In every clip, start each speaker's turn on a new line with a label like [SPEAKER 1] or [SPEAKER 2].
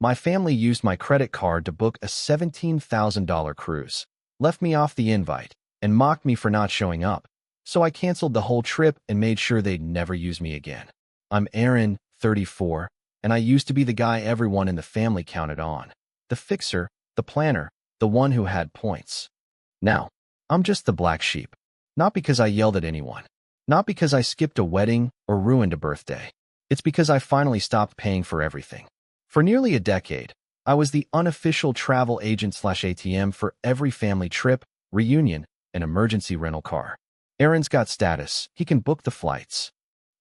[SPEAKER 1] My family used my credit card to book a $17,000 cruise, left me off the invite, and mocked me for not showing up. So I canceled the whole trip and made sure they'd never use me again. I'm Aaron, 34, and I used to be the guy everyone in the family counted on. The fixer, the planner, the one who had points. Now, I'm just the black sheep. Not because I yelled at anyone. Not because I skipped a wedding or ruined a birthday. It's because I finally stopped paying for everything. For nearly a decade, I was the unofficial travel agent/ATM for every family trip, reunion, and emergency rental car. Aaron's got status. He can book the flights.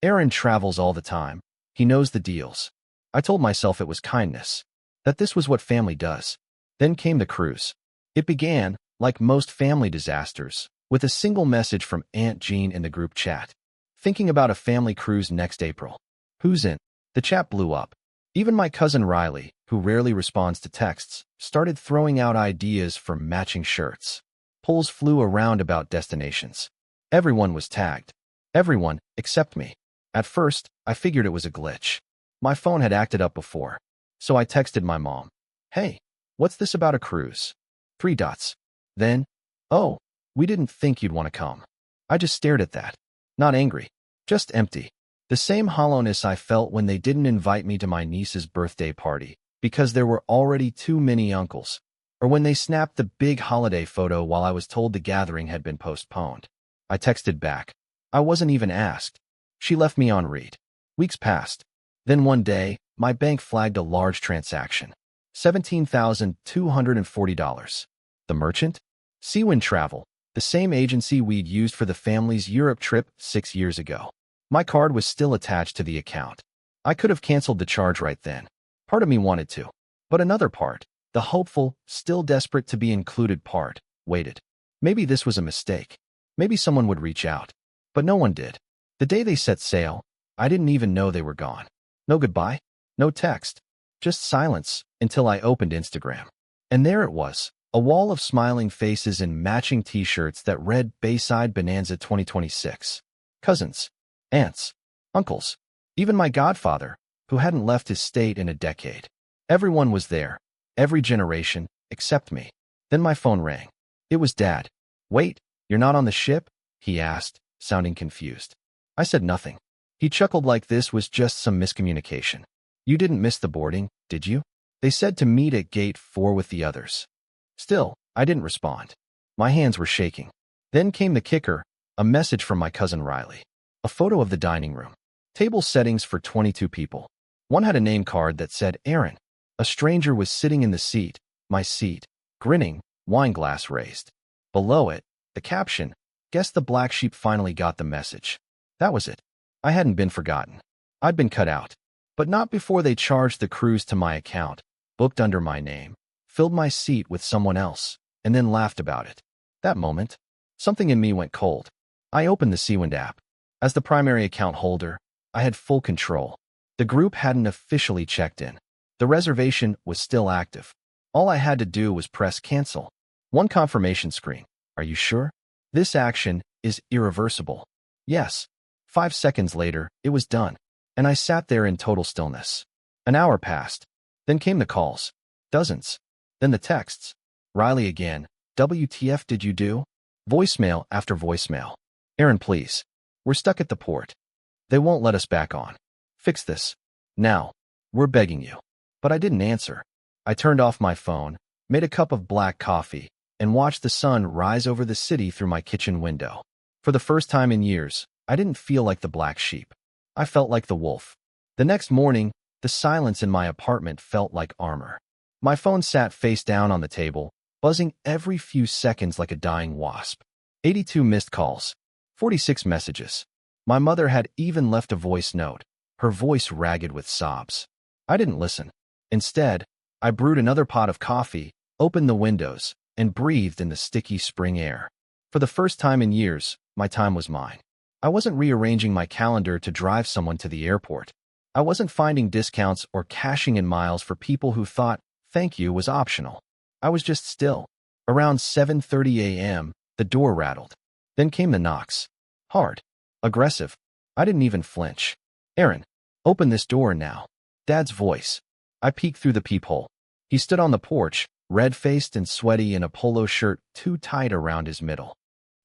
[SPEAKER 1] Aaron travels all the time. He knows the deals. I told myself it was kindness, that this was what family does. Then came the cruise. It began, like most family disasters, with a single message from Aunt Jean in the group chat. Thinking about a family cruise next April. Who's in? The chat blew up. Even my cousin Riley, who rarely responds to texts, started throwing out ideas for matching shirts. Polls flew around about destinations. Everyone was tagged. Everyone, except me. At first, I figured it was a glitch. My phone had acted up before. So I texted my mom. Hey, what's this about a cruise? 3 dots. Then, oh, we didn't think you'd want to come. I just stared at that. Not angry. Just empty. The same hollowness I felt when they didn't invite me to my niece's birthday party because there were already too many uncles, or when they snapped the big holiday photo while I was told the gathering had been postponed. I texted back. I wasn't even asked. She left me on read. Weeks passed. Then one day, my bank flagged a large transaction. $17,240. The merchant? Seawind Travel, the same agency we'd used for the family's Europe trip 6 years ago. My card was still attached to the account. I could have canceled the charge right then. Part of me wanted to. But another part, the hopeful, still desperate to be included part, waited. Maybe this was a mistake. Maybe someone would reach out. But no one did. The day they set sail, I didn't even know they were gone. No goodbye, no text, just silence until I opened Instagram. And there it was, a wall of smiling faces in matching t-shirts that read Bayside Bonanza 2026. Cousins, aunts, uncles, even my godfather, who hadn't left his state in a decade. Everyone was there, every generation, except me. Then my phone rang. It was Dad. Wait, you're not on the ship? He asked, sounding confused. I said nothing. He chuckled like this was just some miscommunication. You didn't miss the boarding, did you? They said to meet at gate 4 with the others. Still, I didn't respond. My hands were shaking. Then came the kicker, a message from my cousin Riley. A photo of the dining room. Table settings for 22 people. One had a name card that said Aaron. A stranger was sitting in the seat, my seat, grinning, wine glass raised. Below it, the caption, guess the black sheep finally got the message. That was it. I hadn't been forgotten. I'd been cut out. But not before they charged the cruise to my account, booked under my name, filled my seat with someone else, and then laughed about it. That moment, something in me went cold. I opened the Seawind app. As the primary account holder, I had full control. The group hadn't officially checked in. The reservation was still active. All I had to do was press cancel. One confirmation screen. Are you sure? This action is irreversible. Yes. 5 seconds later, it was done, and I sat there in total stillness. An hour passed. Then came the calls. Dozens. Then the texts. Riley again. WTF did you do? Voicemail after voicemail. Aaron, please. We're stuck at the port. They won't let us back on. Fix this. Now. We're begging you. But I didn't answer. I turned off my phone, made a cup of black coffee, and watched the sun rise over the city through my kitchen window. For the first time in years, I didn't feel like the black sheep. I felt like the wolf. The next morning, the silence in my apartment felt like armor. My phone sat face down on the table, buzzing every few seconds like a dying wasp. 82 missed calls. 46 messages. My mother had even left a voice note, her voice ragged with sobs. I didn't listen. Instead, I brewed another pot of coffee, opened the windows, and breathed in the sticky spring air. For the first time in years, my time was mine. I wasn't rearranging my calendar to drive someone to the airport. I wasn't finding discounts or cashing in miles for people who thought thank you was optional. I was just still. Around 7:30 a.m., the door rattled. Then came the knocks. Hard. Aggressive. I didn't even flinch. Aaron, open this door now. Dad's voice. I peeked through the peephole. He stood on the porch, red-faced and sweaty in a polo shirt too tight around his middle.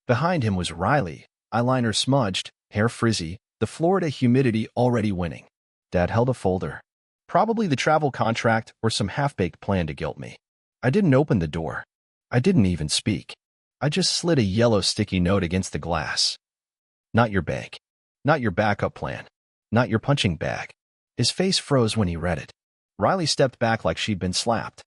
[SPEAKER 1] Behind him was Riley, eyeliner smudged, hair frizzy, the Florida humidity already winning. Dad held a folder. Probably the travel contract or some half-baked plan to guilt me. I didn't open the door. I didn't even speak. I just slid a yellow sticky note against the glass. Not your bank. Not your backup plan. Not your punching bag. His face froze when he read it. Riley stepped back like she'd been slapped.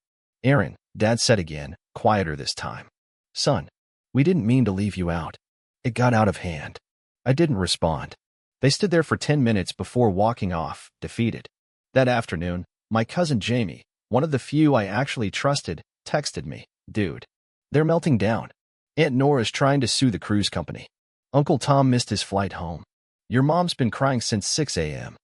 [SPEAKER 1] Aaron, Dad said again, quieter this time. Son, we didn't mean to leave you out. It got out of hand. I didn't respond. They stood there for 10 minutes before walking off, defeated. That afternoon, my cousin Jamie, one of the few I actually trusted, texted me, Dude, they're melting down. Aunt Nora's trying to sue the cruise company. Uncle Tom missed his flight home. Your mom's been crying since 6 a.m.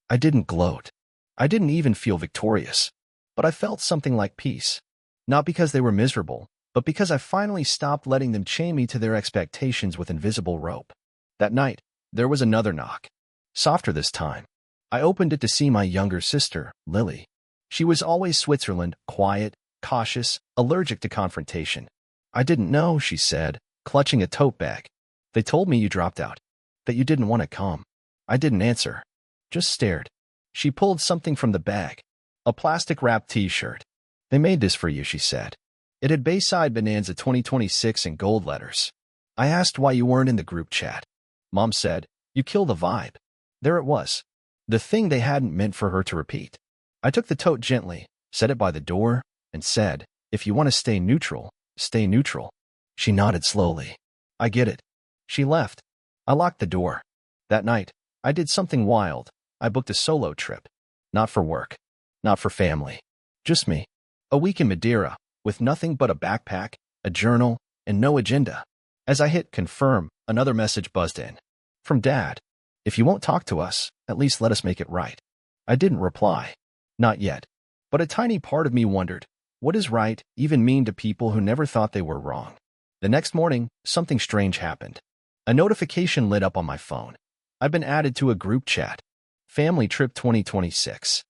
[SPEAKER 1] I didn't gloat. I didn't even feel victorious. But I felt something like peace. Not because they were miserable, but because I finally stopped letting them chain me to their expectations with invisible rope. That night, there was another knock. Softer this time. I opened it to see my younger sister, Lily. She was always Switzerland, quiet, cautious, allergic to confrontation. I didn't know, she said, clutching a tote bag. They told me you dropped out, that you didn't want to come. I didn't answer, just stared. She pulled something from the bag, a plastic-wrapped t-shirt. They made this for you, she said. It had Bayside Bonanza 2026 in gold letters. I asked why you weren't in the group chat. Mom said, you kill the vibe. There it was. The thing they hadn't meant for her to repeat. I took the tote gently, set it by the door, and said, if you want to stay neutral, stay neutral. She nodded slowly. I get it. She left. I locked the door. That night, I did something wild. I booked a solo trip. Not for work. Not for family. Just me. A week in Madeira, with nothing but a backpack, a journal, and no agenda. As I hit confirm, another message buzzed in. From Dad. If you won't talk to us, at least let us make it right. I didn't reply. Not yet. But a tiny part of me wondered, what is right even mean to people who never thought they were wrong? The next morning, something strange happened. A notification lit up on my phone. I've been added to a group chat. Family Trip 2026.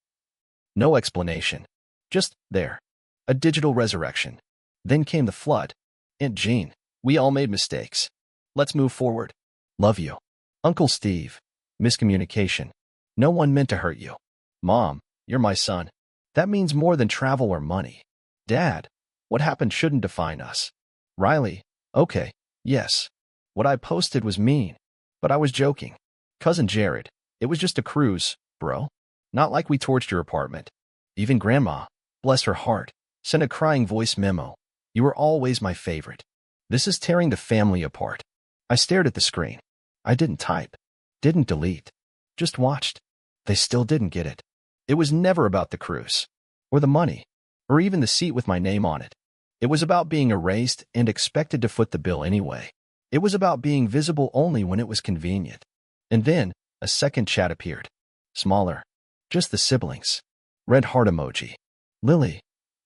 [SPEAKER 1] No explanation. Just there. A digital resurrection. Then came the flood. Aunt Jean, we all made mistakes. Let's move forward. Love you. Uncle Steve. Miscommunication. No one meant to hurt you. Mom, you're my son. That means more than travel or money. Dad, what happened shouldn't define us. Riley, okay, yes. What I posted was mean, but I was joking. Cousin Jared, it was just a cruise, bro. Not like we torched your apartment. Even Grandma, bless her heart, sent a crying voice memo. You were always my favorite. This is tearing the family apart. I stared at the screen. I didn't type. Didn't delete. Just watched. They still didn't get it. It was never about the cruise, or the money, or even the seat with my name on it. It was about being erased and expected to foot the bill anyway. It was about being visible only when it was convenient. And then, a second chat appeared. Smaller. Just the siblings. Red heart emoji. Lily,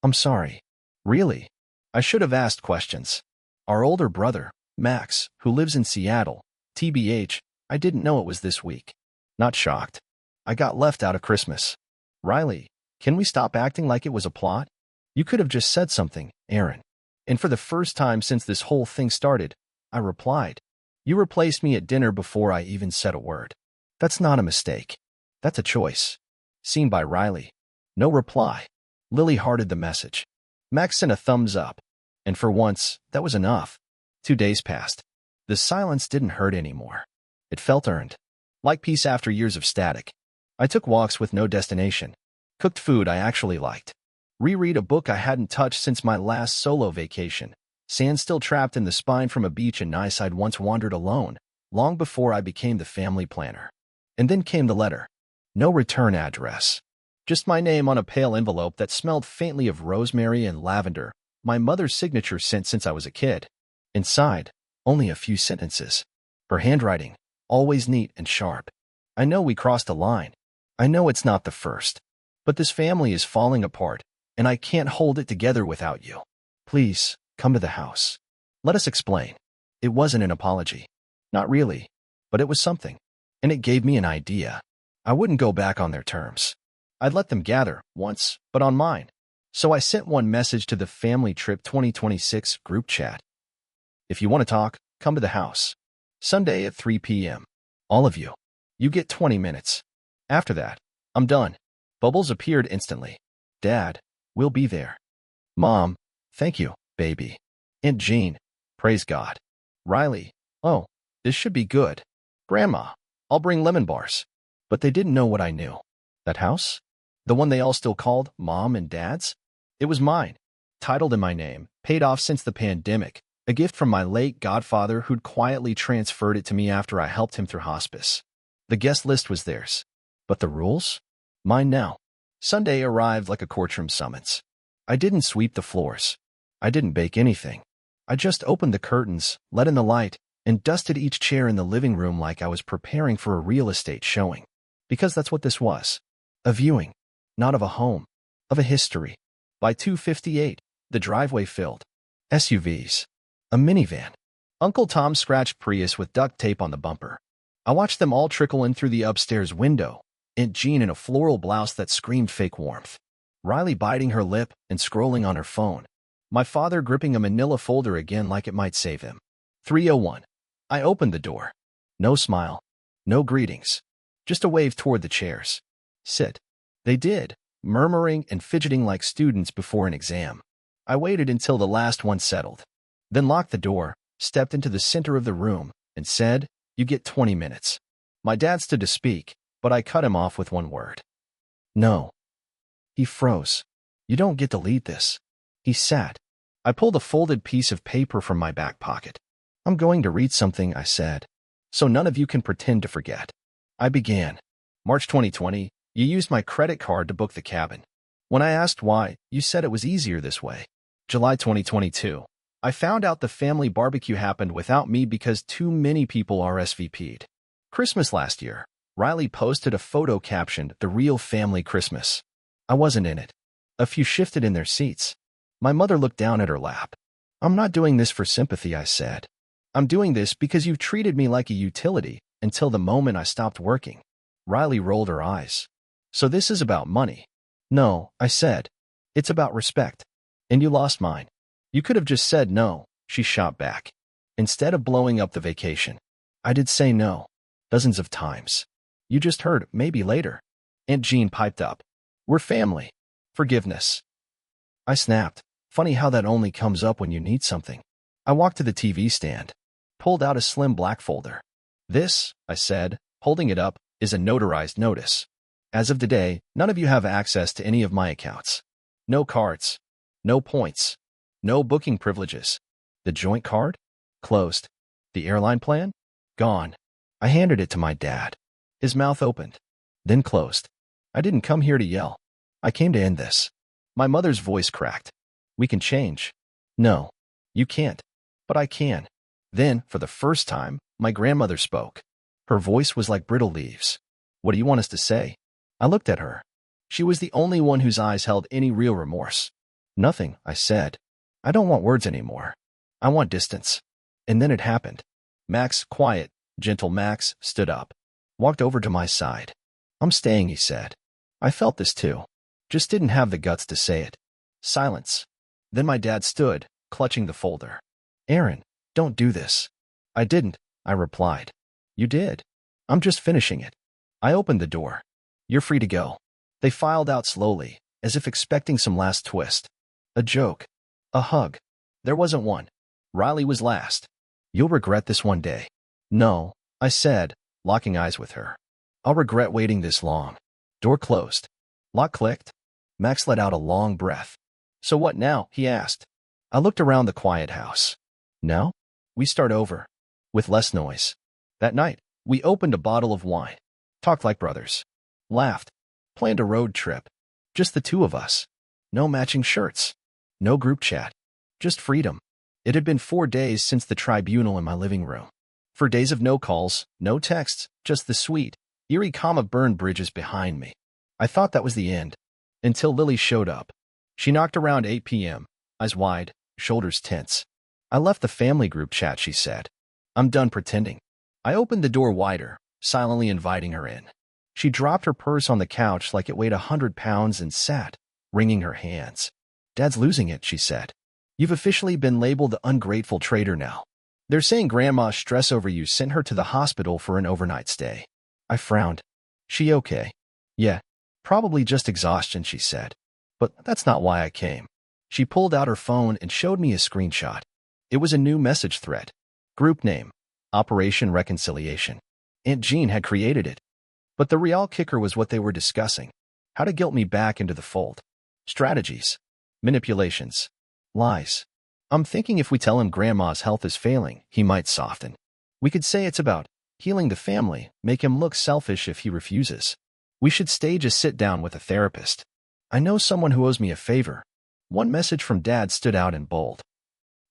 [SPEAKER 1] I'm sorry. Really? I should have asked questions. Our older brother, Max, who lives in Seattle, TBH, I didn't know it was this week. Not shocked. I got left out of Christmas. Riley, can we stop acting like it was a plot? You could have just said something, Aaron. And for the first time since this whole thing started, I replied. You replaced me at dinner before I even said a word. That's not a mistake. That's a choice. Seen by Riley. No reply. Lily hearted the message. Max sent a thumbs up. And for once, that was enough. 2 days passed. The silence didn't hurt anymore. It felt earned. Like peace after years of static. I took walks with no destination. Cooked food I actually liked. Reread a book I hadn't touched since my last solo vacation. Sand still trapped in the spine from a beach in Nice I'd once wandered alone, long before I became the family planner. And then came the letter. No return address. Just my name on a pale envelope that smelled faintly of rosemary and lavender, my mother's signature sent since I was a kid. Inside, only a few sentences. Her handwriting, always neat and sharp. I know we crossed a line. I know it's not the first. But this family is falling apart, and I can't hold it together without you. Please, come to the house. Let us explain. It wasn't an apology. Not really. But it was something. And it gave me an idea. I wouldn't go back on their terms. I'd let them gather once, but on mine. So I sent one message to the Family Trip 2026 group chat. If you want to talk, come to the house. Sunday at 3 p.m. All of you. You get 20 minutes. After that, I'm done. Bubbles appeared instantly. Dad, we'll be there. Mom, thank you, baby. Aunt Jean, praise God. Riley, oh, this should be good. Grandma, I'll bring lemon bars. But they didn't know what I knew. That house? The one they all still called Mom and Dad's? It was mine. Titled in my name, paid off since the pandemic, a gift from my late godfather who'd quietly transferred it to me after I helped him through hospice. The guest list was theirs. But the rules? Mine now. Sunday arrived like a courtroom summons. I didn't sweep the floors. I didn't bake anything. I just opened the curtains, let in the light, and dusted each chair in the living room like I was preparing for a real estate showing. Because that's what this was. A viewing. Not of a home. Of a history. By 2:58, the driveway filled. SUVs. A minivan. Uncle Tom scratched Prius with duct tape on the bumper. I watched them all trickle in through the upstairs window, Aunt Jean in a floral blouse that screamed fake warmth. Riley biting her lip and scrolling on her phone. My father gripping a manila folder again like it might save him. 3:01. I opened the door. No smile. No greetings. Just a wave toward the chairs. Sit. They did, murmuring and fidgeting like students before an exam. I waited until the last one settled. Then locked the door, stepped into the center of the room, and said, "You get 20 minutes. My dad stood to speak, but I cut him off with one word. No. He froze. You don't get to lead this. He sat. I pulled a folded piece of paper from my back pocket. I'm going to read something, I said, so none of you can pretend to forget. I began. March 2020, you used my credit card to book the cabin. When I asked why, you said it was easier this way. July 2022, I found out the family barbecue happened without me because too many people RSVP'd. Christmas last year, Riley posted a photo captioned, "The Real Family Christmas." I wasn't in it. A few shifted in their seats. My mother looked down at her lap. I'm not doing this for sympathy, I said. I'm doing this because you've treated me like a utility until the moment I stopped working. Riley rolled her eyes. So this is about money. No, I said. It's about respect. And you lost mine. You could have just said no, she shot back. Instead of blowing up the vacation. I did say no. Dozens of times. You just heard, maybe later. Aunt Jean piped up. We're family. Forgiveness. I snapped. Funny how that only comes up when you need something. I walked to the TV stand. Pulled out a slim black folder. This, I said, holding it up, is a notarized notice. As of today, none of you have access to any of my accounts. No cards. No points. No booking privileges. The joint card? Closed. The airline plan? Gone. I handed it to my dad. His mouth opened. Then closed. I didn't come here to yell. I came to end this. My mother's voice cracked. We can change. No. You can't. But I can. Then, for the first time, my grandmother spoke. Her voice was like brittle leaves. What do you want us to say? I looked at her. She was the only one whose eyes held any real remorse. Nothing, I said. I don't want words anymore. I want distance. And then it happened. Max, quiet, gentle Max, stood up. Walked over to my side. I'm staying, he said. I felt this too. Just didn't have the guts to say it. Silence. Then my dad stood, clutching the folder. Aaron, don't do this. I didn't, I replied. You did. I'm just finishing it. I opened the door. You're free to go. They filed out slowly, as if expecting some last twist. A joke. A hug. There wasn't one. Riley was last. You'll regret this one day. No, I said, locking eyes with her. I'll regret waiting this long. Door closed. Lock clicked. Max let out a long breath. So what now? He asked. I looked around the quiet house. Now? We start over. With less noise. That night, we opened a bottle of wine. Talked like brothers. Laughed. Planned a road trip. Just the two of us. No matching shirts. No group chat. Just freedom. It had been 4 days since the tribunal in my living room. 4 days of no calls, no texts, just the sweet, eerie calm of burned bridges behind me. I thought that was the end. Until Lily showed up. She knocked around 8 p.m., eyes wide, shoulders tense. I left the family group chat, she said. I'm done pretending. I opened the door wider, silently inviting her in. She dropped her purse on the couch like it weighed 100 pounds and sat, wringing her hands. "Dad's losing it," she said. "You've officially been labeled the ungrateful traitor now. They're saying Grandma's stress over you sent her to the hospital for an overnight stay." I frowned. "She okay?" "Yeah, probably just exhaustion," she said. "But that's not why I came." She pulled out her phone and showed me a screenshot. It was a new message thread. Group name, Operation Reconciliation. Aunt Jean had created it. But the real kicker was what they were discussing. How to guilt me back into the fold. Strategies. Manipulations. Lies. I'm thinking if we tell him Grandma's health is failing, he might soften. We could say it's about healing the family, make him look selfish if he refuses. We should stage a sit-down with a therapist. I know someone who owes me a favor. One message from Dad stood out in bold.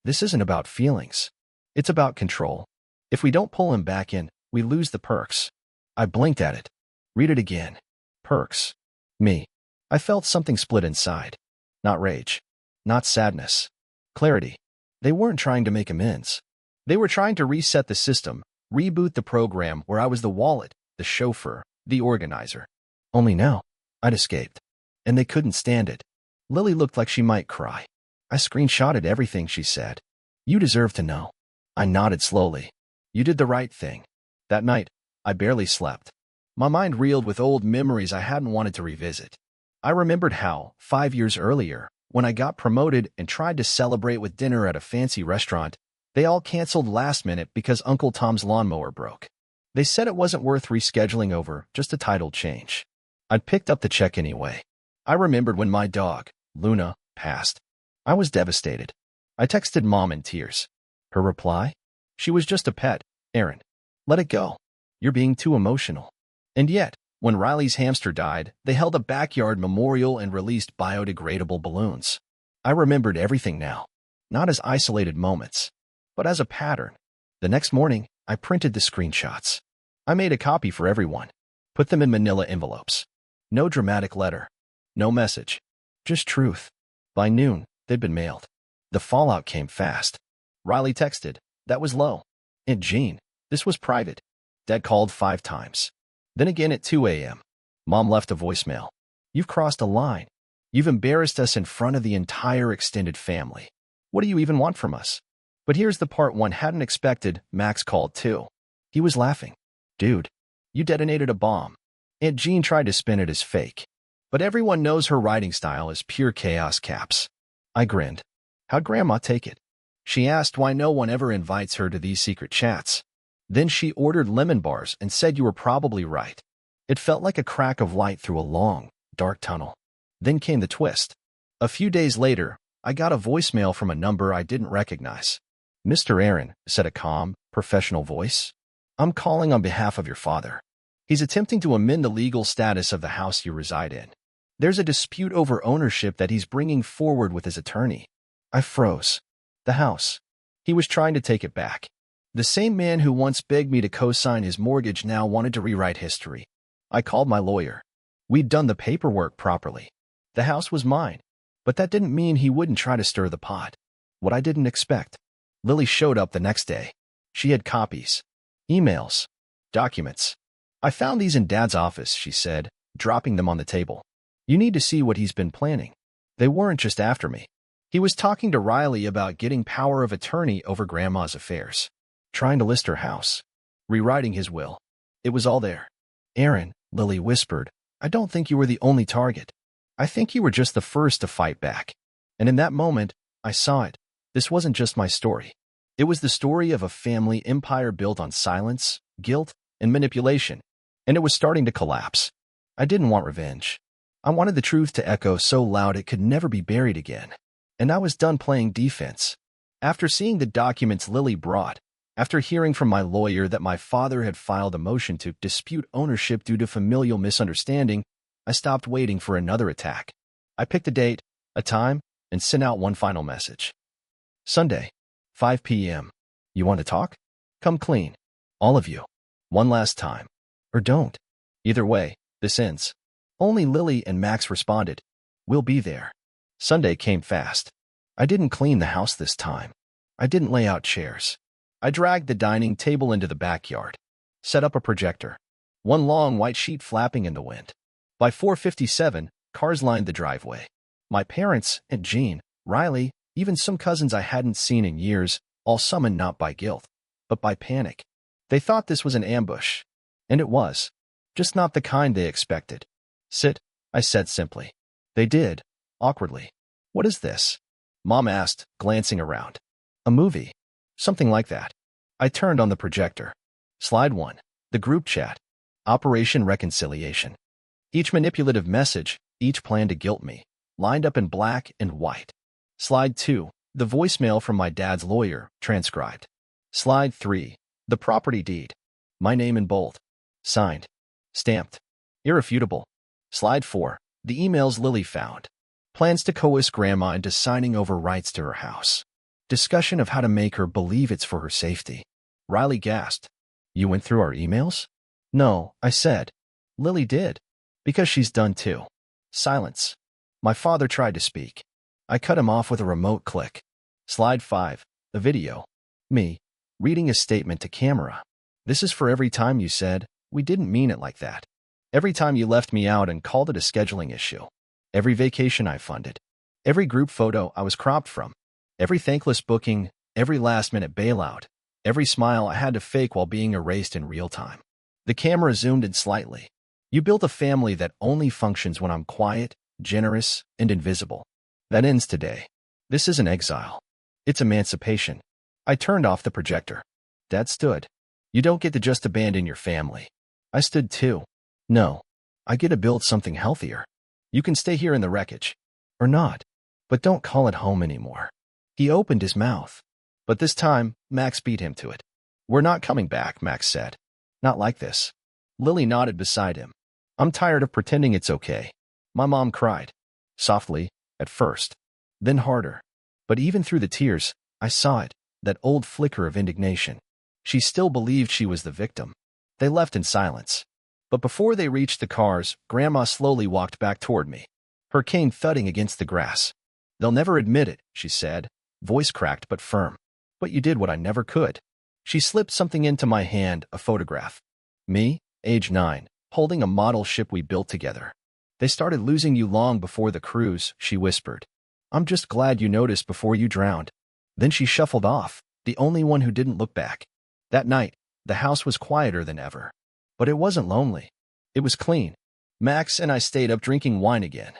[SPEAKER 1] "This isn't about feelings. It's about control. If we don't pull him back in, we lose the perks." I blinked at it. Read it again. Perks. Me. I felt something split inside. Not rage. Not sadness. Clarity. They weren't trying to make amends. They were trying to reset the system, reboot the program where I was the wallet, the chauffeur, the organizer. Only now, I'd escaped. And they couldn't stand it. Lily looked like she might cry. I screenshotted everything she said. "You deserve to know." I nodded slowly. "You did the right thing." That night, I barely slept. My mind reeled with old memories I hadn't wanted to revisit. I remembered how, 5 years earlier, when I got promoted and tried to celebrate with dinner at a fancy restaurant, they all canceled last minute because Uncle Tom's lawnmower broke. They said it wasn't worth rescheduling over, just a title change. I'd picked up the check anyway. I remembered when my dog, Luna, passed. I was devastated. I texted Mom in tears. Her reply? "She was just a pet, Aaron. Let it go. You're being too emotional." And yet, when Riley's hamster died, they held a backyard memorial and released biodegradable balloons. I remembered everything now, not as isolated moments, but as a pattern. The next morning, I printed the screenshots. I made a copy for everyone, put them in manila envelopes. No dramatic letter, no message, just truth. By noon, they'd been mailed. The fallout came fast. Riley texted, "That was low." Aunt Jean, "This was private." Dad called 5 times. Then again at 2 a.m. Mom left a voicemail. "You've crossed a line. You've embarrassed us in front of the entire extended family. What do you even want from us?" But here's the part one hadn't expected. Max called too. He was laughing. "Dude, you detonated a bomb." Aunt Jean tried to spin it as fake. But everyone knows her writing style is pure chaos caps. I grinned. "How'd Grandma take it?" She asked why no one ever invites her to these secret chats. Then she ordered lemon bars and said you were probably right. It felt like a crack of light through a long, dark tunnel. Then came the twist. A few days later, I got a voicemail from a number I didn't recognize. "Mr. Aaron," said a calm, professional voice. "I'm calling on behalf of your father. He's attempting to amend the legal status of the house you reside in. There's a dispute over ownership that he's bringing forward with his attorney." I froze. The house. He was trying to take it back. The same man who once begged me to co-sign his mortgage now wanted to rewrite history. I called my lawyer. We'd done the paperwork properly. The house was mine. But that didn't mean he wouldn't try to stir the pot. What I didn't expect. Lily showed up the next day. She had copies. Emails. Documents. "I found these in Dad's office," she said, dropping them on the table. "You need to see what he's been planning." They weren't just after me. He was talking to Riley about getting power of attorney over Grandma's affairs. Trying to list her house. Rewriting his will. It was all there. "Aaron," Lily whispered, "I don't think you were the only target. I think you were just the first to fight back." And in that moment, I saw it. This wasn't just my story. It was the story of a family empire built on silence, guilt, and manipulation. And it was starting to collapse. I didn't want revenge. I wanted the truth to echo so loud it could never be buried again. And I was done playing defense. After seeing the documents Lily brought, after hearing from my lawyer that my father had filed a motion to dispute ownership due to familial misunderstanding, I stopped waiting for another attack. I picked a date, a time, and sent out one final message. Sunday, 5 p.m. You want to talk? Come clean. All of you. One last time. Or don't. Either way, this ends. Only Lily and Max responded. We'll be there. Sunday came fast. I didn't clean the house this time. I didn't lay out chairs. I dragged the dining table into the backyard. Set up a projector. one long white sheet flapping in the wind. By 4:57, cars lined the driveway. My parents, and Jean, Riley, even some cousins I hadn't seen in years, all summoned not by guilt, but by panic. They thought this was an ambush. And it was. Just not the kind they expected. "Sit," I said simply. They did, awkwardly. "What is this?" Mom asked, glancing around. "A movie. Something like that." I turned on the projector. Slide 1. The group chat. Operation Reconciliation. Each manipulative message, each plan to guilt me, lined up in black and white. Slide 2. The voicemail from my dad's lawyer, transcribed. Slide 3. The property deed. My name in bold. Signed. Stamped. Irrefutable. Slide 4. The emails Lily found. Plans to coerce Grandma into signing over rights to her house. Discussion of how to make her believe it's for her safety. Riley gasped. "You went through our emails?" "No," I said. "Lily did. Because she's done too." Silence. My father tried to speak. I cut him off with a remote click. Slide 5. A video. Me, reading a statement to camera. "This is for every time you said, 'We didn't mean it like that.' Every time you left me out and called it a scheduling issue. Every vacation I funded. Every group photo I was cropped from. Every thankless booking, every last-minute bailout. Every smile I had to fake while being erased in real time." The camera zoomed in slightly. "You built a family that only functions when I'm quiet, generous, and invisible. That ends today. This isn't exile. It's emancipation." I turned off the projector. Dad stood. "You don't get to just abandon your family." I stood too. "No. I get to build something healthier. You can stay here in the wreckage. Or not. But don't call it home anymore." He opened his mouth. But this time, Max beat him to it. "We're not coming back," Max said. "Not like this." Lily nodded beside him. "I'm tired of pretending it's okay." My mom cried. Softly, at first. Then harder. But even through the tears, I saw it, that old flicker of indignation. She still believed she was the victim. They left in silence. But before they reached the cars, Grandma slowly walked back toward me, her cane thudding against the grass. "They'll never admit it," she said, voice cracked but firm. "But you did what I never could." She slipped something into my hand, a photograph. Me, age 9, holding a model ship we built together. "They started losing you long before the cruise," she whispered. "I'm just glad you noticed before you drowned." Then she shuffled off, the only one who didn't look back. That night, the house was quieter than ever. But it wasn't lonely. It was clean. Max and I stayed up drinking wine again.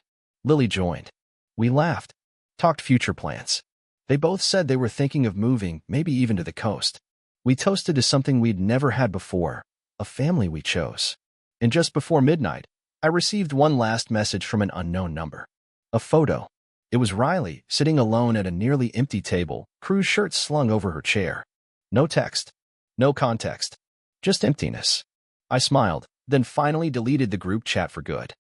[SPEAKER 1] Lily joined. We laughed, talked future plans. They both said they were thinking of moving, maybe even to the coast. We toasted to something we'd never had before, a family we chose. And just before midnight, I received one last message from an unknown number. A photo. It was Riley, sitting alone at a nearly empty table, cruise shirt slung over her chair. No text. No context. Just emptiness. I smiled, then finally deleted the group chat for good.